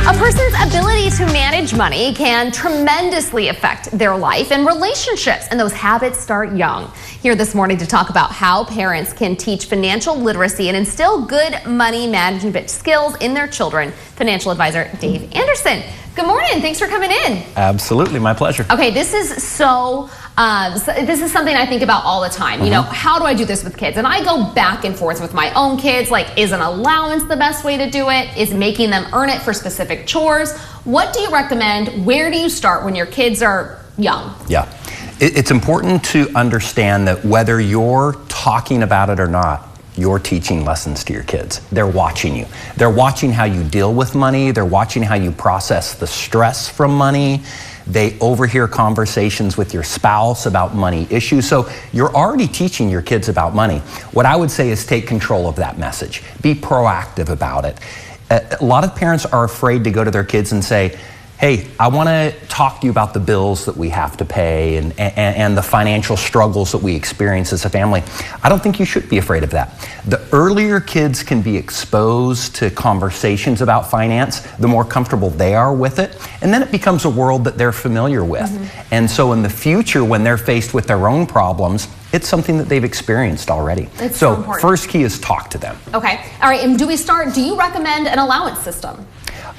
A person's ability to manage money can tremendously affect their life and relationships, and those habits start young. Here this morning to talk about how parents can teach financial literacy and instill good money management skills in their children. Financial advisor Dave Anderson. Good morning. Thanks for coming in. Absolutely. My pleasure. Okay, this is this is something I think about all the time. You know, how do I do this with kids? And I go back and forth with my own kids. Like, is an allowance the best way to do it? Is making them earn it for specific chores? What do you recommend? Where do you start when your kids are young? Yeah. It's important to understand that whether you're talking about it or not, you're teaching lessons to your kids. They're watching you. They're watching how you deal with money. They're watching how you process the stress from money. They overhear conversations with your spouse about money issues. So you're already teaching your kids about money. What I would say is take control of that message. Be proactive about it. A lot of parents are afraid to go to their kids and say, hey, I want to talk to you about the bills that we have to pay and the financial struggles that we experience as a family. I don't think you should be afraid of that. The earlier kids can be exposed to conversations about finance, the more comfortable they are with it. And then it becomes a world that they're familiar with. And so in the future, when they're faced with their own problems, it's something that they've experienced already. It's so important. First key is talk to them. Okay. All right. And do you recommend an allowance system?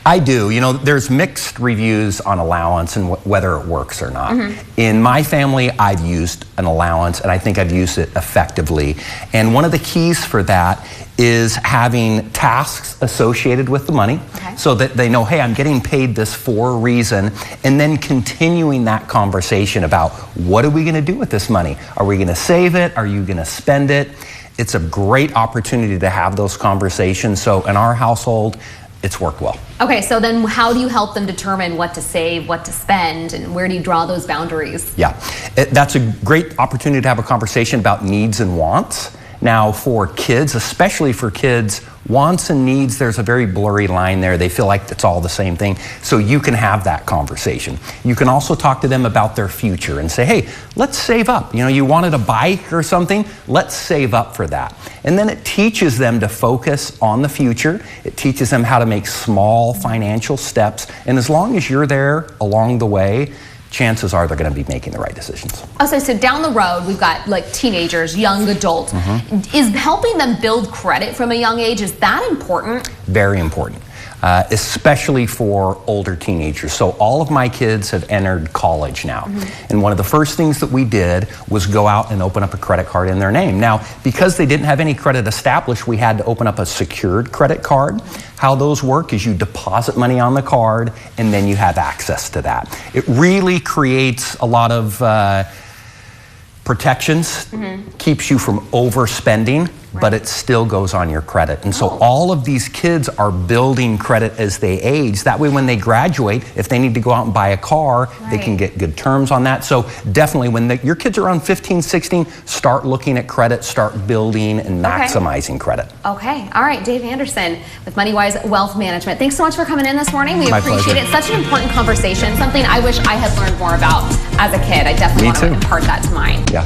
I do. You know, there's mixed reviews on allowance and whether it works or not. In my family, I've used an allowance, and I think I've used it effectively. And one of the keys for that is having tasks associated with the money, so that they know, hey, I'm getting paid this for a reason, and then continuing that conversation about what are we going to do with this money? Are we going to save it? Are you going to spend it? It's a great opportunity to have those conversations. So in our household, it's worked well. Okay, so then how do you help them determine what to save, what to spend, and where do you draw those boundaries? Yeah, that's a great opportunity to have a conversation about needs and wants. Now for kids, especially for kids, wants and needs, there's a very blurry line there. They feel like it's all the same thing. So you can have that conversation. You can also talk to them about their future and say, hey, let's save up. You know, you wanted a bike or something, let's save up for that. And then it teaches them to focus on the future. It teaches them how to make small financial steps. And as long as you're there along the way, chances are they're going to be making the right decisions. Oh, so down the road, we've got like teenagers, young adults. Is helping them build credit from a young age, is that important? Very important. Especially for older teenagers. So all of my kids have entered college now. And one of the first things that we did was go out and open up a credit card in their name. Now, because they didn't have any credit established, we had to open up a secured credit card. How those work is you deposit money on the card and then you have access to that. It really creates a lot of protections, keeps you from overspending, but it still goes on your credit. And so all of these kids are building credit as they age. That way when they graduate, if they need to go out and buy a car, they can get good terms on that. So definitely when your kids are around 15, 16, start looking at credit, start building and maximizing credit. Okay. All right. Dave Anderson with MoneyWise Wealth Management. Thanks so much for coming in this morning. We appreciate it. Such an important conversation, something I wish I had learned more about as a kid. I definitely want to impart that to mine. Yeah.